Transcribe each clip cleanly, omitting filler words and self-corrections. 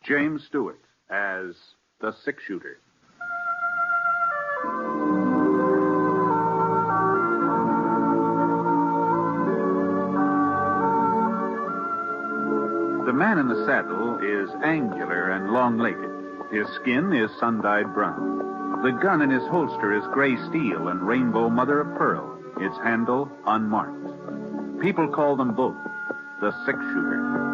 James Stewart as the six-shooter. The man in the saddle is angular and long-legged. His skin is sun-dyed brown. The gun in his holster is gray steel and rainbow mother-of-pearl, its handle unmarked. People call them both the six-shooter.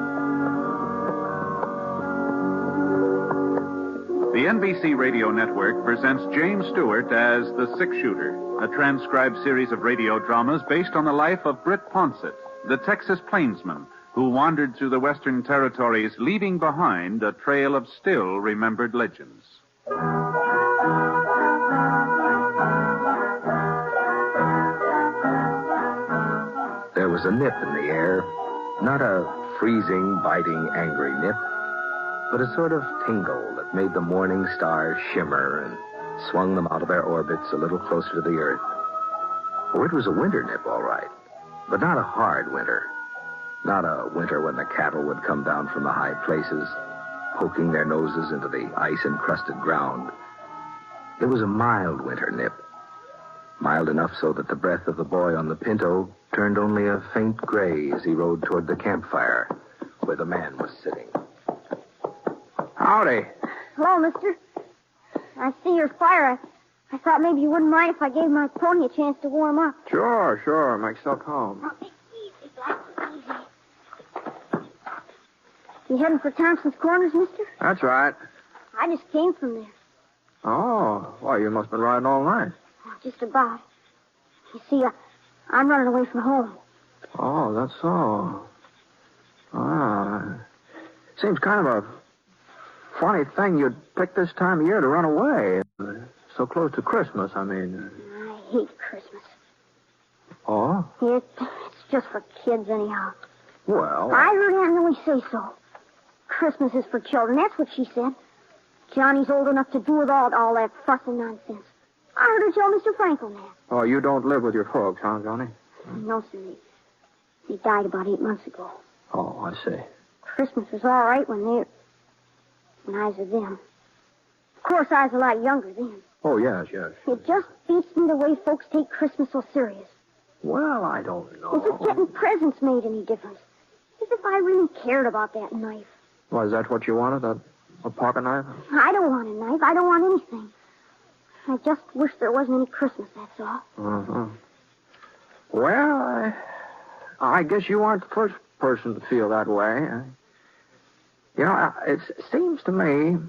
The NBC Radio Network presents James Stewart as the six-shooter, a transcribed series of radio dramas based on the life of Britt Ponset, the Texas plainsman who wandered through the Western Territories, leaving behind a trail of still-remembered legends. There was a nip in the air, not a freezing, biting, angry nip, but a sort of tingle that made the morning stars shimmer and swung them out of their orbits a little closer to the earth. Oh, it was a winter nip, all right, but not a hard winter. Not a winter when the cattle would come down from the high places, poking their noses into the ice-encrusted ground. It was a mild winter nip, mild enough so that the breath of the boy on the pinto turned only a faint gray as he rode toward the campfire where the man was sitting. Howdy. Hello, mister. I see your fire. I thought maybe you wouldn't mind if I gave my pony a chance to warm up. Sure. Make yourself home. Now, take it easy, Black. Easy. You heading for Thompson's Corners, mister? That's right. I just came from there. Oh, well, you must have been riding all night. Oh, just about. You see, I'm running away from home. Oh, that's so. Seems kind of a funny thing you'd pick this time of year to run away. So close to Christmas, I mean. I hate Christmas. Oh? It's just for kids, anyhow. Well... I heard Aunt Millie say so. Christmas is for children, that's what she said. Johnny's old enough to do with all that fuss and nonsense. I heard her tell Mr. Franklin that. Oh, you don't live with your folks, huh, Johnny? No, sir. They died about 8 months ago. Oh, I see. Christmas was all right when I was with them. Of course, I was a lot younger then. Oh, yes. It just beats me the way folks take Christmas so serious. Well, I don't know. As if getting presents made any difference. As if I really cared about that knife. Well, is that what you wanted, a pocket knife? I don't want a knife. I don't want anything. I just wish there wasn't any Christmas, that's all. Uh-huh. Well, I guess you aren't the first person to feel that way. You know, it seems to me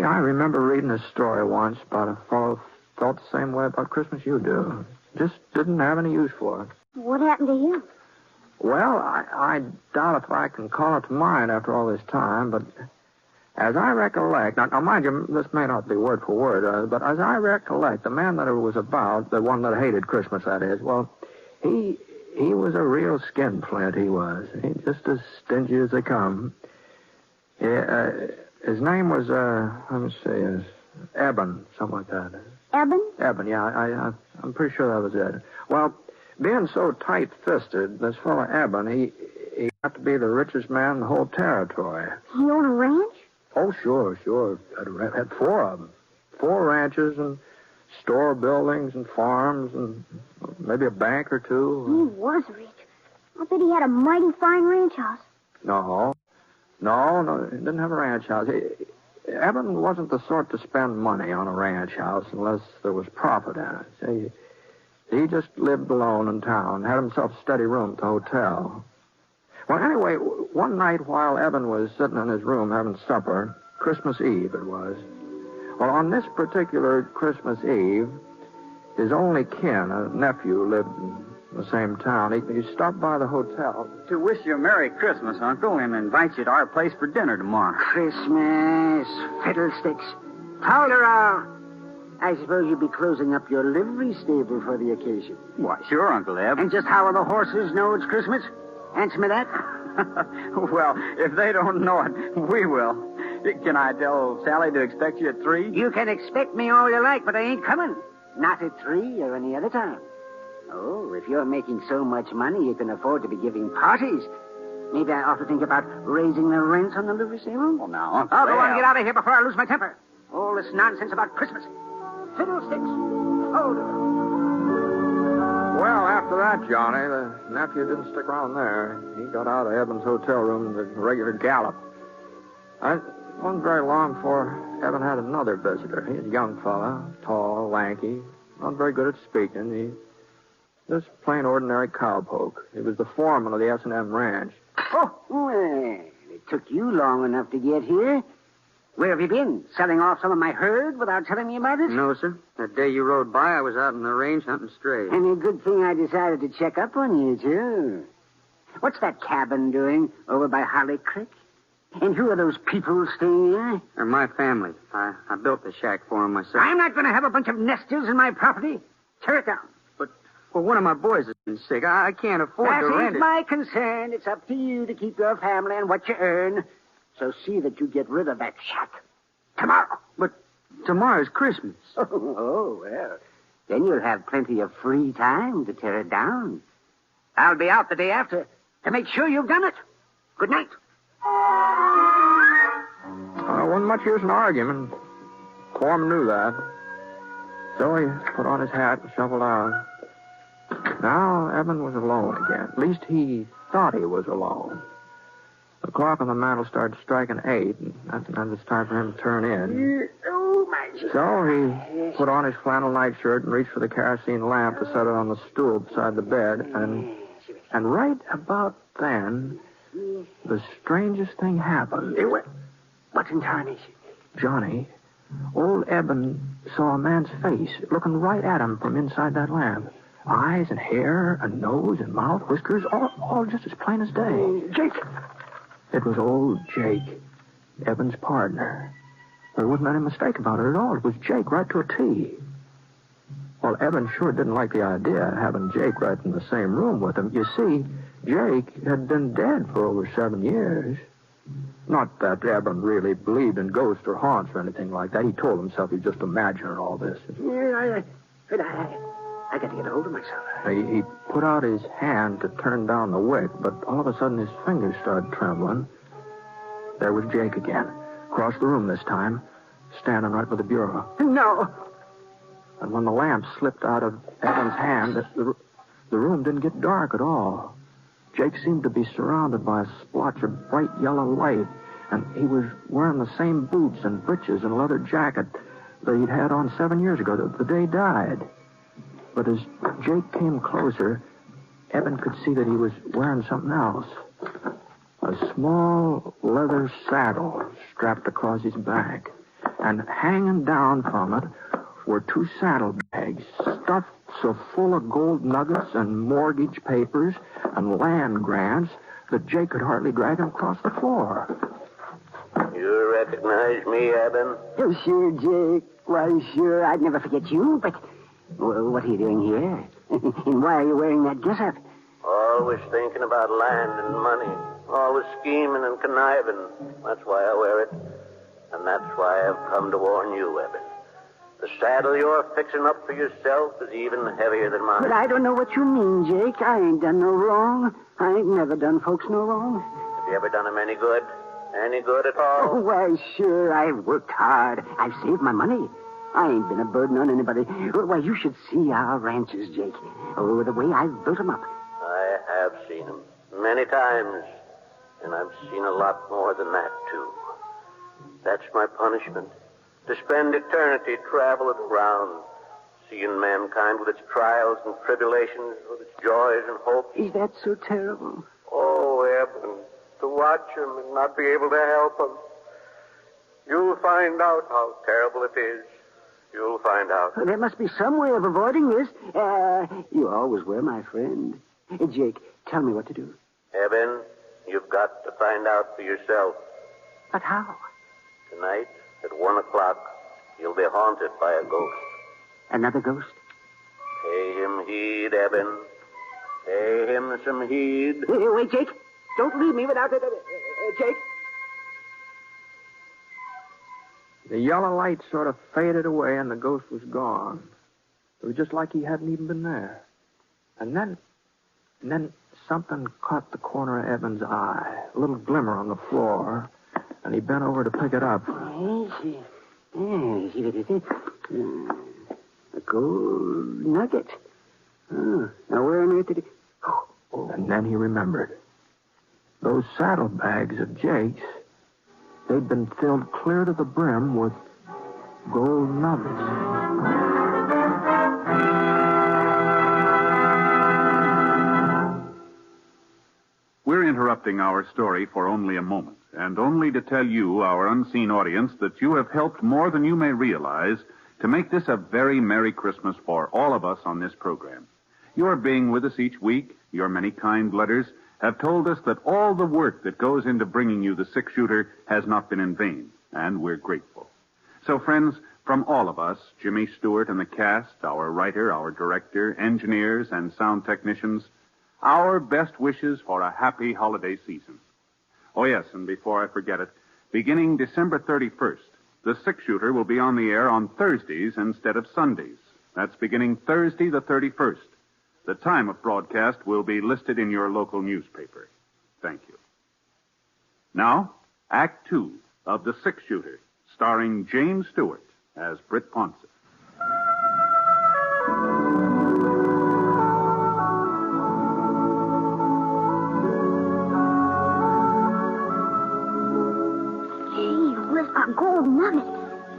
I remember reading a story once about a fellow who felt the same way about Christmas you do. Just didn't have any use for it. What happened to him? Well, I doubt if I can call it to mind after all this time, but as I recollect, now mind you, this may not be word for word, but as I recollect, the man that it was about, the one that hated Christmas, that is, well, he was a real skinflint, he was. He just as stingy as they come. His name was, let me see, Eben, something like that. Eben? Eben, yeah, I'm pretty sure that was it. Well, being so tight-fisted, this fellow Eben, he got to be the richest man in the whole territory. He owned a ranch? Oh, sure. Had 4 of them. 4 ranches and store buildings and farms and maybe a bank or 2. He was rich. I bet he had a mighty fine ranch house. No, he didn't have a ranch house. Eben wasn't the sort to spend money on a ranch house unless there was profit in it. See, he just lived alone in town, had himself a steady room at the hotel. Well, anyway, one night while Eben was sitting in his room having supper, Christmas Eve it was. Well, on this particular Christmas Eve, his only kin, a nephew, lived in the same town. He stopped by the hotel. To wish you a Merry Christmas, Uncle, and invite you to our place for dinner tomorrow. Christmas, fiddlesticks. Tolerant. I suppose you'll be closing up your livery stable for the occasion. Why, sure, Uncle Eb. And just how are the horses know it's Christmas? Answer me that. Well, if they don't know it, we will. Can I tell Sally to expect you at 3? You can expect me all you like, but I ain't coming. Not at 3 or any other time. Oh, if you're making so much money you can afford to be giving parties, Maybe I ought to think about raising the rents on the livery stable. Well, now, Oh, go on, get out of here before I lose my temper. All this nonsense about Christmas. Fiddlesticks. Hold it. Well, after that, Johnny, the nephew didn't stick around there. He got out of Eben's hotel room in the regular gallop. It wasn't very long before Eben had another visitor. He was a young fella, tall, lanky, not very good at speaking. He just plain ordinary cowpoke. He was the foreman of the S&M ranch. Oh, well, it took you long enough to get here. Where have you been? Selling off some of my herd without telling me about it? No, sir. That day you rode by, I was out in the range hunting strays. And a good thing I decided to check up on you, too. What's that cabin doing over by Holly Creek? And who are those people staying there? They're my family. I built the shack for them myself. I'm not going to have a bunch of nesters in my property. Tear it down. Well, one of my boys has been sick. I can't afford to rent That it. ain't my concern. It's up to you to keep your family and what you earn. So see that you get rid of that shack. Tomorrow. But tomorrow's Christmas. Oh, well. Then you'll have plenty of free time to tear it down. I'll be out the day after to make sure you've done it. Good night. Wasn't much use in arguing. Foreman knew that. So he put on his hat and shuffled out. Now Eben was alone again. At least he thought he was alone. The clock on the mantel started striking 8, and that's when it was time for him to turn in. Oh, my... So he put on his flannel nightshirt and reached for the kerosene lamp to set it on the stool beside the bed. And right about then, the strangest thing happened. What in tarnation? Johnny, old Eben saw a man's face looking right at him from inside that lamp. Eyes and hair and nose and mouth, whiskers, all just as plain as day. Jake! It was old Jake, Eben's partner. There wasn't any mistake about it at all. It was Jake right to a T. Well, Eben sure didn't like the idea of having Jake right in the same room with him. You see, Jake had been dead for over 7 years. Not that Eben really believed in ghosts or haunts or anything like that. He told himself he'd just imagining all this. Yeah, I got to get a hold of myself. He put out his hand to turn down the wick, but all of a sudden his fingers started trembling. There was Jake again, across the room this time, standing right by the bureau. No. And when the lamp slipped out of Eben's hand, the room didn't get dark at all. Jake seemed to be surrounded by a splotch of bright yellow light, and he was wearing the same boots and breeches and leather jacket that he'd had on 7 years ago, the day he died. But as Jake came closer, Eben could see that he was wearing something else. A small leather saddle strapped across his back. And hanging down from it were 2 saddlebags stuffed so full of gold nuggets and mortgage papers and land grants that Jake could hardly drag him across the floor. You recognize me, Eben? Oh, sure, Jake. Why, sure, I'd never forget you, but... Well, what are you doing here? And why are you wearing that getup? Always thinking about land and money. Always scheming and conniving. That's why I wear it. And that's why I've come to warn you, Eben. The saddle you're fixing up for yourself is even heavier than mine. But I don't know what you mean, Jake. I ain't done no wrong. I ain't never done folks no wrong. Have you ever done them any good? Any good at all? Oh, why, sure, I've worked hard. I've saved my money. I ain't been a burden on anybody. Why, you should see our ranches, Jake. Oh, the way I've built them up. I have seen them many times, and I've seen a lot more than that, too. That's my punishment. To spend eternity traveling around, seeing mankind with its trials and tribulations, with its joys and hopes. Is that so terrible? Oh, Eben, to watch him and not be able to help him. You'll find out how terrible it is. You'll find out. There must be some way of avoiding this. You always were my friend. Jake, tell me what to do. Eben, you've got to find out for yourself. But how? Tonight, at 1 o'clock, you'll be haunted by a ghost. Another ghost? Pay him heed, Eben. Pay him some heed. Wait, Jake. Don't leave me without it. Jake. The yellow light sort of faded away, and the ghost was gone. It was just like he hadn't even been there. And then something caught the corner of Eben's eye, a little glimmer on the floor, and he bent over to pick it up. Yes, what is it? A gold nugget. Oh, now where on earth did it... Oh. And then he remembered. Those saddlebags of Jake's, they'd been filled clear to the brim with gold nuggets. We're interrupting our story for only a moment, and only to tell you, our unseen audience, that you have helped more than you may realize to make this a very Merry Christmas for all of us on this program. Your being with us each week, your many kind letters, have told us that all the work that goes into bringing you the six-shooter has not been in vain, and we're grateful. So, friends, from all of us, Jimmy Stewart and the cast, our writer, our director, engineers, and sound technicians, our best wishes for a happy holiday season. Oh, yes, and before I forget it, beginning December 31st, the six-shooter will be on the air on Thursdays instead of Sundays. That's beginning Thursday the 31st. The time of broadcast will be listed in your local newspaper. Thank you. Now, Act 2 of The Six-Shooter, starring James Stewart as Britt Ponset. A gold nugget.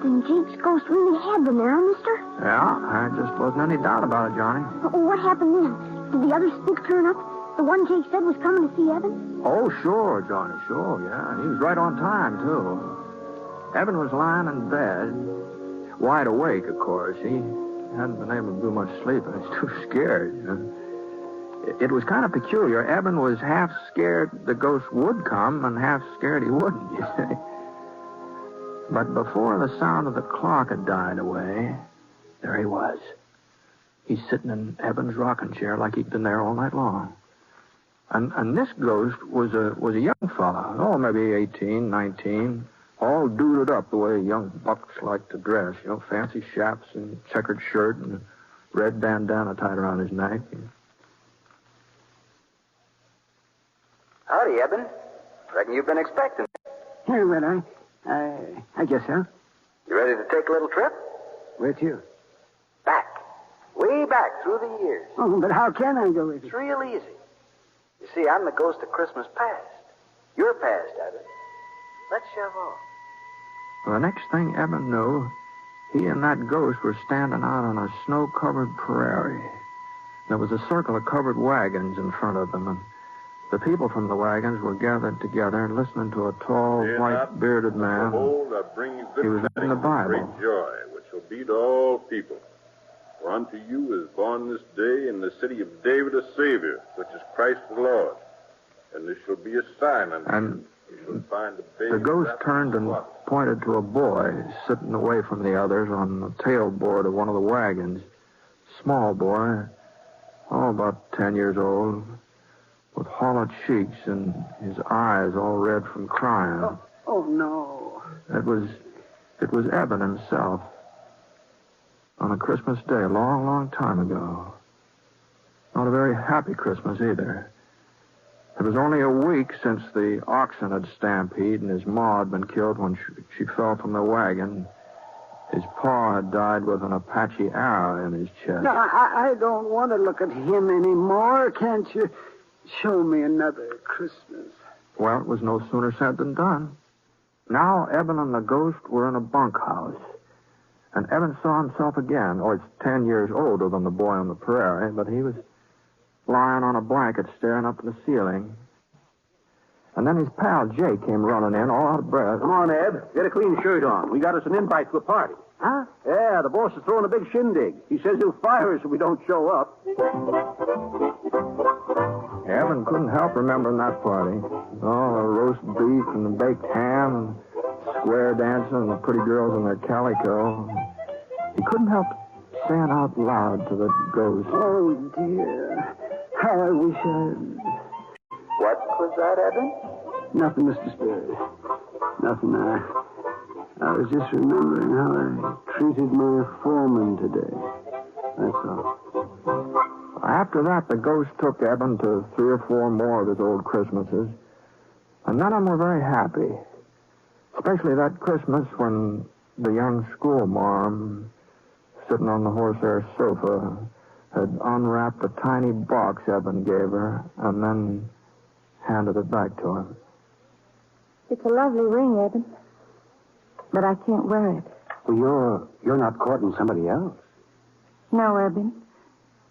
Then Jake's ghost really had them there, mister? Yeah, there just wasn't any doubt about it, Johnny. What happened then? Did the other spook turn up? The one Jake said was coming to see Eben? Oh, sure, Johnny, sure, yeah. And he was right on time, too. Eben was lying in bed, wide awake, of course. He hadn't been able to do much sleeping. He was too scared. It was kind of peculiar. Eben was half scared the ghost would come and half scared he wouldn't, you see. But before the sound of the clock had died away, there he was. He's sitting in Eben's rocking chair like he'd been there all night long. And this ghost was a young fella, maybe 18, 19, all duded up the way young bucks like to dress, fancy chaps and checkered shirt and a red bandana tied around his neck. Howdy, Eben. Reckon you've been expecting. Here, well, I guess so. You ready to take a little trip? Where to? Back. Way back through the years. Oh, but how can I go with you? It's real easy. You see, I'm the ghost of Christmas past. You're past, Eben. Let's shove off. Well, the next thing Eben knew, he and that ghost were standing out on a snow-covered prairie. There was a circle of covered wagons in front of them, and the people from the wagons were gathered together and listening to a tall, white-bearded man. Behold, I bring you good He was in the Bible. great joy, which shall be to all people. For unto you is born this day in the city of David a Savior, which is Christ the Lord. And this shall be a sign unto you. You shall find a baby. The ghost wrapped turned in and cloth. pointed to a boy sitting away from the others on the tailboard of one of the wagons. Small boy, about 10 years old, with hollow cheeks and his eyes all red from crying. Oh, no. It was Eben himself on a Christmas day a long, long time ago. Not a very happy Christmas either. It was only a week since the oxen had stampeded and his ma had been killed when she fell from the wagon. His paw had died with an Apache arrow in his chest. No, I don't want to look at him anymore. Can't you show me another Christmas? Well, it was no sooner said than done. Now Eben and the ghost were in a bunkhouse. And Eben saw himself again. He's 10 years older than the boy on the prairie, but he was lying on a blanket staring up at the ceiling. And then his pal Jake came running in, all out of breath. Come on, Eb. Get a clean shirt on. We got us an invite to a party. Huh? Yeah, the boss is throwing a big shindig. He says he'll fire us if we don't show up. Eben couldn't help remembering that party. Oh, the roast beef and the baked ham and square dancing and the pretty girls in their calico. He couldn't help saying out loud to the ghost. Oh, dear. How I wish I'd... What was that, Eben? Nothing, Mr. Spears. Nothing. I was just remembering how I treated my foreman today. That's all. I After that, the ghost took Eben to 3 or 4 more of his old Christmases, and none of them were very happy. Especially that Christmas when the young schoolmarm, sitting on the horsehair sofa, had unwrapped a tiny box Eben gave her and then handed it back to him. It's a lovely ring, Eben, but I can't wear it. Well, you're not courting somebody else. No, Eben,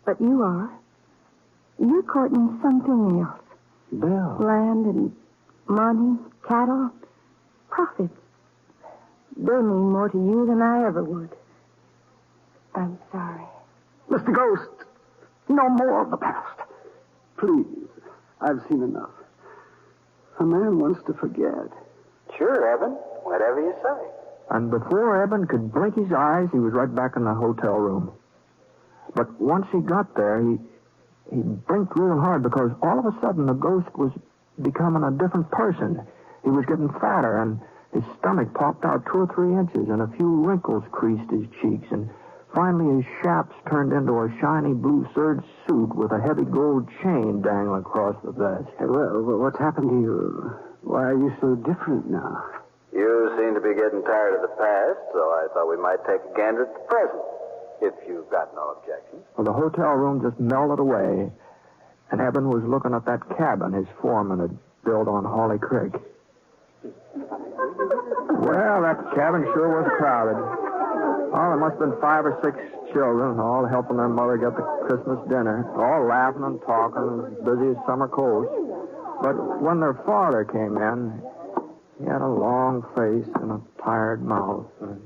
but you are. You're courting something else. Bill. Land and money, cattle, profits. They mean more to you than I ever would. I'm sorry. Mr. Ghost, no more of the past. Please, I've seen enough. A man wants to forget. Sure, Eben. Whatever you say. And before Eben could blink his eyes, he was right back in the hotel room. But once he got there, he blinked real hard because all of a sudden the ghost was becoming a different person. He was getting fatter, and his stomach popped out 2 or 3 inches, and a few wrinkles creased his cheeks, and finally his chaps turned into a shiny blue serge suit with a heavy gold chain dangling across the vest. Well, what's happened to you? Why are you so different now? You seem to be getting tired of the past, so I thought we might take a gander at the present, if you've got no objections. Well, the hotel room just melted away, and Eben was looking at that cabin his foreman had built on Holly Creek. Well, that cabin sure was crowded. Oh, there must have been 5 or 6 children, all helping their mother get the Christmas dinner, all laughing and talking, as busy as summer colts. But when their father came in, he had a long face and a tired mouth. And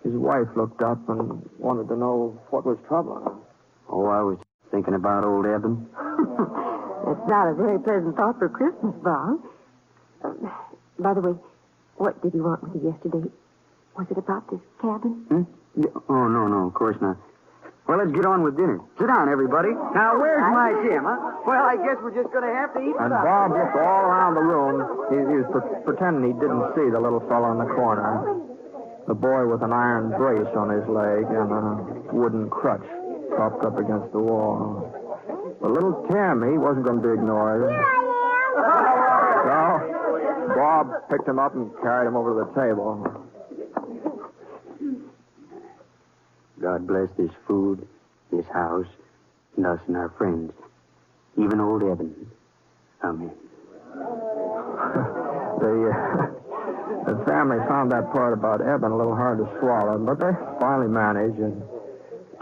his wife looked up and wanted to know what was troubling him. Oh, I was thinking about old Eben. It's not a very pleasant thought for Christmas, Bob. By the way, what did you want with you yesterday? Was it about this cabin? Oh, no, of course not. Well, let's get on with dinner. Sit down, everybody. Now, where's my Jim, huh? Well, I guess we're just going to have to eat And something. Bob looked all around the room. He was pretending he didn't see the little fellow in the corner. The boy with an iron brace on his leg and a wooden crutch propped up against the wall. But little Tim, he wasn't going to be ignored. Here I am. So, Bob picked him up and carried him over to the table. God bless this food, this house, and us and our friends. Even old Eben. Amen. The family found that part about Eben a little hard to swallow, but they finally managed, and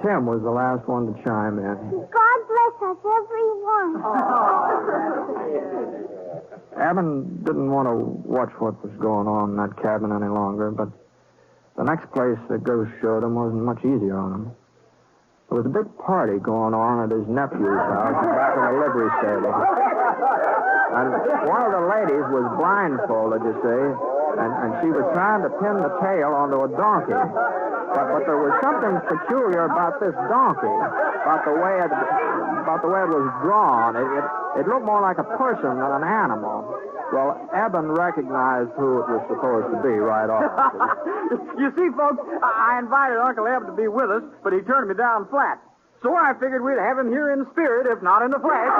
Tim was the last one to chime in. God bless us, everyone. Eben didn't want to watch what was going on in that cabin any longer, but the next place the ghost showed him wasn't much easier on him. There was a big party going on at his nephew's house back in the livery stable. And one of the ladies was blindfolded, you see, and she was trying to pin the tail onto a donkey. But there was something peculiar about this donkey, about the way it was drawn. It looked more like a person than an animal. Well, Eben recognized who it was supposed to be right off. You see, folks, I invited Uncle Eb to be with us, but he turned me down flat. So I figured we'd have him here in spirit, if not in the flesh.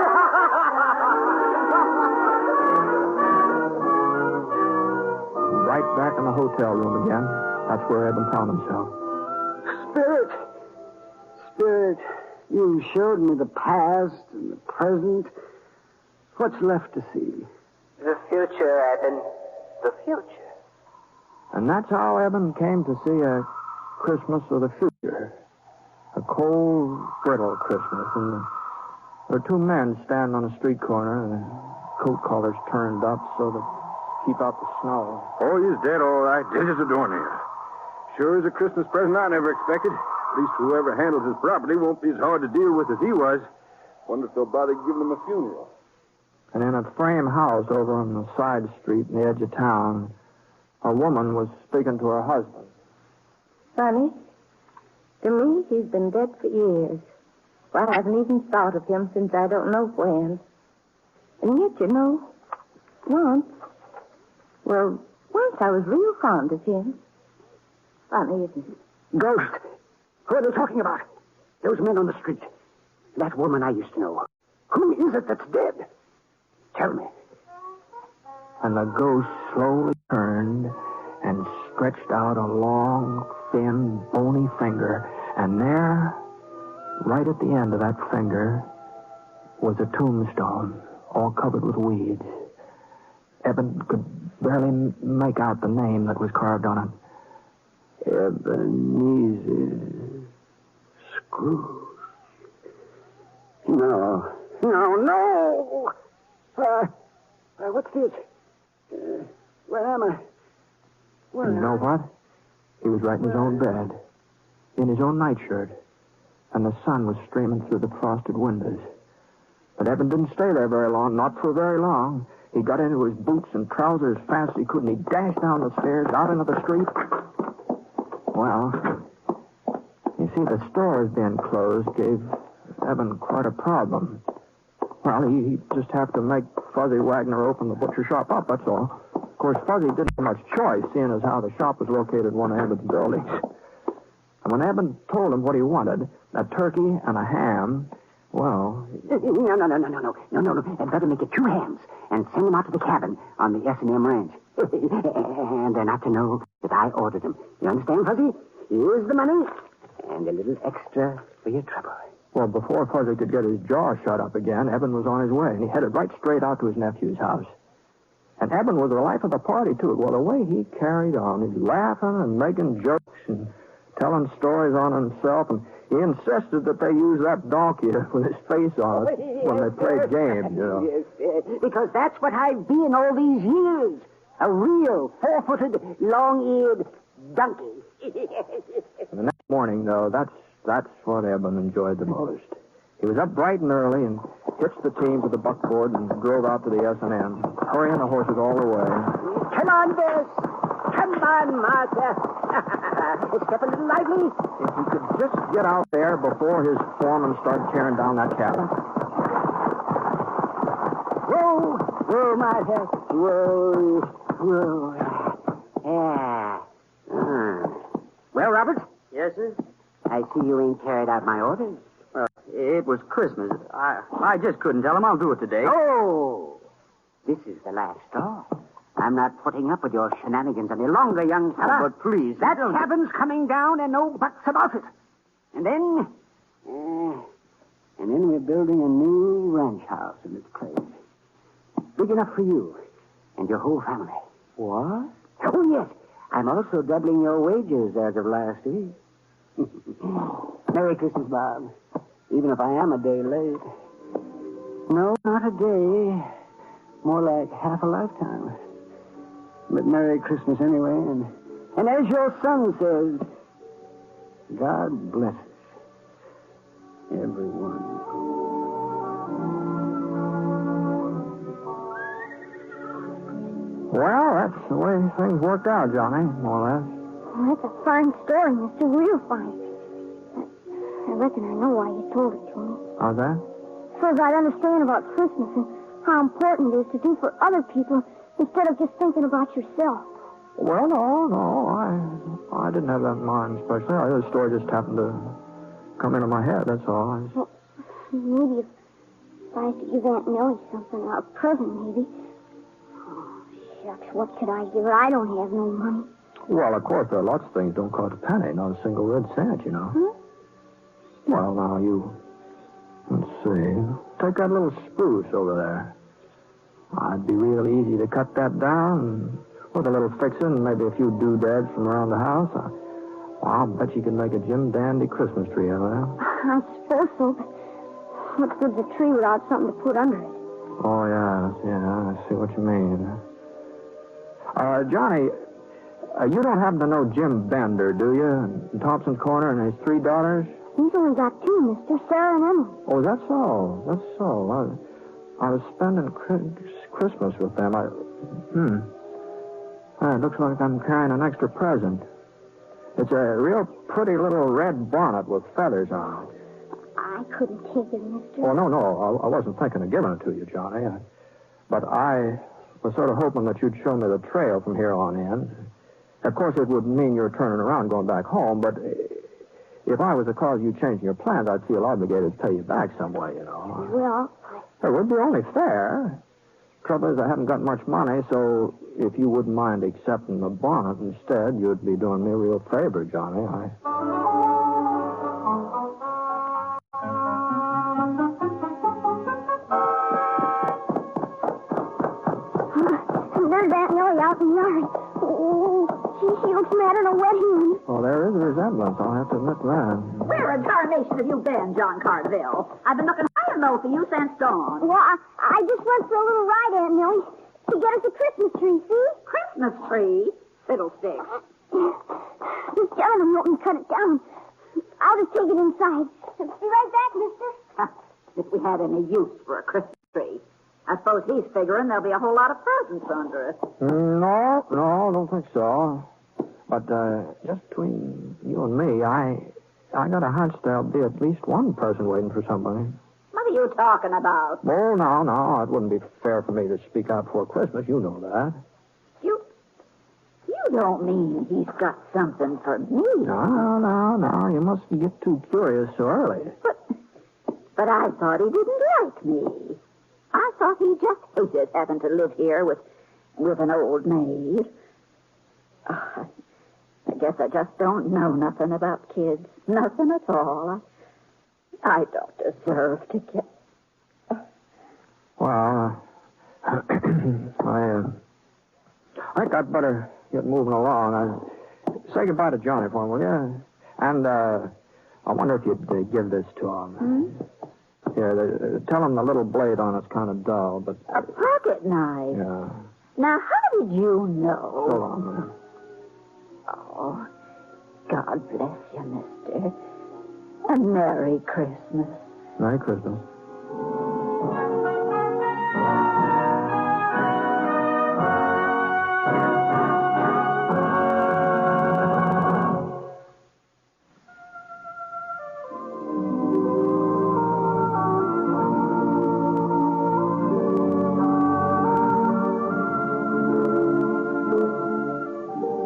Right back in the hotel room again. That's where Eben found himself. Spirit, you showed me the past and the present. What's left to see? The future, Eben. The future. And that's how Eben came to see a Christmas of the future. A cold, brittle Christmas. And there were 2 men standing on a street corner, their coat collars turned up so to keep out the snow. Oh, he's dead, all right. Dead as a doornail. Sure is a Christmas present I never expected. At least whoever handles his property won't be as hard to deal with as he was. Wonder if they'll bother giving him a funeral. And in a frame house over on the side street in the edge of town, a woman was speaking to her husband. Sonny, to me, he's been dead for years. Well, I haven't even thought of him since I don't know when. And yet, you know, once I was real fond of him. Funny, isn't it? Ghost. Who are they talking about? Those men on the street. That woman I used to know. Who is it that's dead? Tell me. And the ghost slowly turned and stretched out a long, thin, bony finger. And there, right at the end of that finger, was a tombstone, all covered with weeds. Eben could barely make out the name that was carved on it. Ebenezer Scrooge. No. What's this? Where am I? You know what? He was right in his own bed, in his own nightshirt, and the sun was streaming through the frosted windows. But Eben didn't stay there very long, not for very long. He got into his boots and trousers as fast as he could, and he dashed down the stairs, out into the street. Well, you see, the stores being closed gave Eben quite a problem. Well, he just have to make Fuzzy Wagner open the butcher shop up, that's all. Of course, Fuzzy didn't have much choice, seeing as how the shop was located in one of Eben's buildings. And when Eben told him what he wanted, a turkey and a ham, well... No. I'd better make it 2 hams and send them out to the cabin on the S&M ranch. And they're not to know that I ordered them. You understand, Fuzzy? Here's the money and a little extra for your trouble. Well, before Fuzzy could get his jaw shut up again, Eben was on his way, and he headed right straight out to his nephew's house. And Eben was the life of the party, too. Well, the way he carried on, he's laughing and making jokes and telling stories on himself, and he insisted that they use that donkey with his face on it when they played games, you know. Yes, because that's what I've been all these years. A real 4-footed, long-eared donkey. And the next morning, though, that's what Eben enjoyed the most. He was up bright and early and hitched the team to the buckboard and drove out to the S&M, hurrying the horses all the way. Come on, Bess. Come on, Martha. Step a little lively. If he could just get out there before his foreman started tearing down that cabin. Whoa, Martha. Whoa. Yeah. Well, Robert? Yes, sir? I see you ain't carried out my orders. It was Christmas. I just couldn't tell him I'll do it today. Oh! This is the last straw. I'm not putting up with your shenanigans any longer, young fella. But please, that cabin's coming down and no buts about it. And then we're building a new ranch house in its place. Big enough for you and your whole family. What? Oh, yes. I'm also doubling your wages as of last week. Merry Christmas, Bob. Even if I am a day late. No, not a day. More like half a lifetime. But Merry Christmas anyway. And as your son says, God blesses everyone. Well, that's the way things worked out, Johnny, more or less. Well, that's a fine story, Mr. Real fine. I reckon I know why you told it to me. How's that? So that I'd understand about Christmas and how important it is to do for other people instead of just thinking about yourself. Well, no. I didn't have that in mind especially. The story just happened to come into my head, that's all. Well, maybe if I had to give Aunt Millie something, a present maybe. Oh, shucks, what could I give her? I don't have no money. Well, of course, there are lots of things don't cost a penny, not a single red cent, you know. Hmm? Well, now, let's see. Take that little spruce over there. It'd be real easy to cut that down and with a little fixing and maybe a few doodads from around the house. I'll bet you can make a Jim Dandy Christmas tree out of that. I suppose so, but what good's a tree without something to put under it? Oh, yeah, I see what you mean. Johnny, you don't happen to know Jim Bender, do you? In Thompson's Corner and his 3 daughters? He's only got 2, mister, Sarah and Emily. Oh, that's so. I was spending Christmas with them. It looks like I'm carrying an extra present. It's a real pretty little red bonnet with feathers on it. I couldn't take it, mister. Oh, no. I wasn't thinking of giving it to you, Johnny. But I was sort of hoping that you'd show me the trail from here on in. Of course, it would mean you're turning around going back home, but if I was the cause of you changing your plans, I'd feel obligated to pay you back some way, you know. Well, It would be only fair. Trouble is, I haven't got much money, so if you wouldn't mind accepting the bonnet instead, you'd be doing me a real favor, Johnny. there's Aunt Millie out in the yard. Oh, she looks mad in a wet hen. Well, there is a resemblance. I'll have to admit that. Where in tarnation have you been, John Cartville? I've been looking high and low for you since dawn. Well, I just went for a little ride, Aunt Millie, to get us a Christmas tree, see? Christmas tree? Fiddlesticks. This gentleman won't me cut it down. I'll just take it inside. Be right back, mister. If we had any use for a Christmas tree. I suppose he's figuring there'll be a whole lot of presents under it. No, I don't think so. But just between you and me, I got a hunch there'll be at least one person waiting for somebody. What are you talking about? Oh, no. It wouldn't be fair for me to speak out before Christmas. You know that. You don't mean he's got something for me? No. You mustn't get too curious so early. But I thought he didn't like me. I thought he just hated having to live here with an old maid. I guess I just don't know nothing about kids. Nothing at all. I don't deserve to get... Well, I think I'd better get moving along. Say goodbye to Johnny for him, will you? And I wonder if you'd give this to him. Yeah, tell him the little blade on it's kind of dull, but... A pocket knife? Yeah. Now, how did you know? So long. Oh, God bless you, mister. A Merry Christmas. Merry Christmas.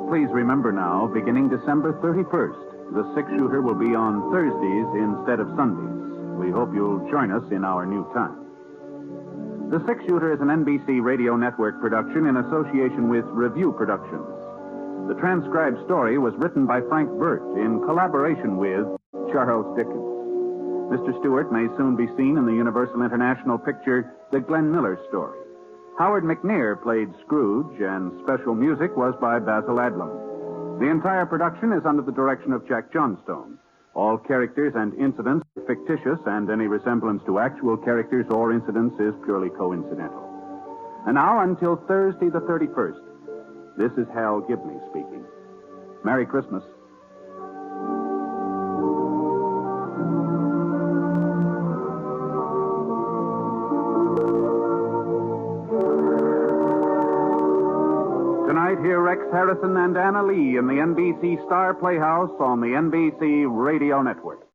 Please remember now, beginning December 31st, the six-shooter will be on Thursdays instead of Sundays. We hope you'll join us in our new time. The Six-Shooter is an NBC Radio Network production in association with Review Productions. The transcribed story was written by Frank Burt in collaboration with Charles Dickens. Mr. Stewart may soon be seen in the Universal International picture The Glenn Miller Story. Howard McNear played Scrooge, and special music was by Basil Adlam. The entire production is under the direction of Jack Johnstone. All characters and incidents are fictitious, and any resemblance to actual characters or incidents is purely coincidental. And now, until Thursday the 31st, this is Hal Gibney speaking. Merry Christmas. Tonight, hear Rex Harrison and Anna Lee in the NBC Star Playhouse on the NBC Radio Network.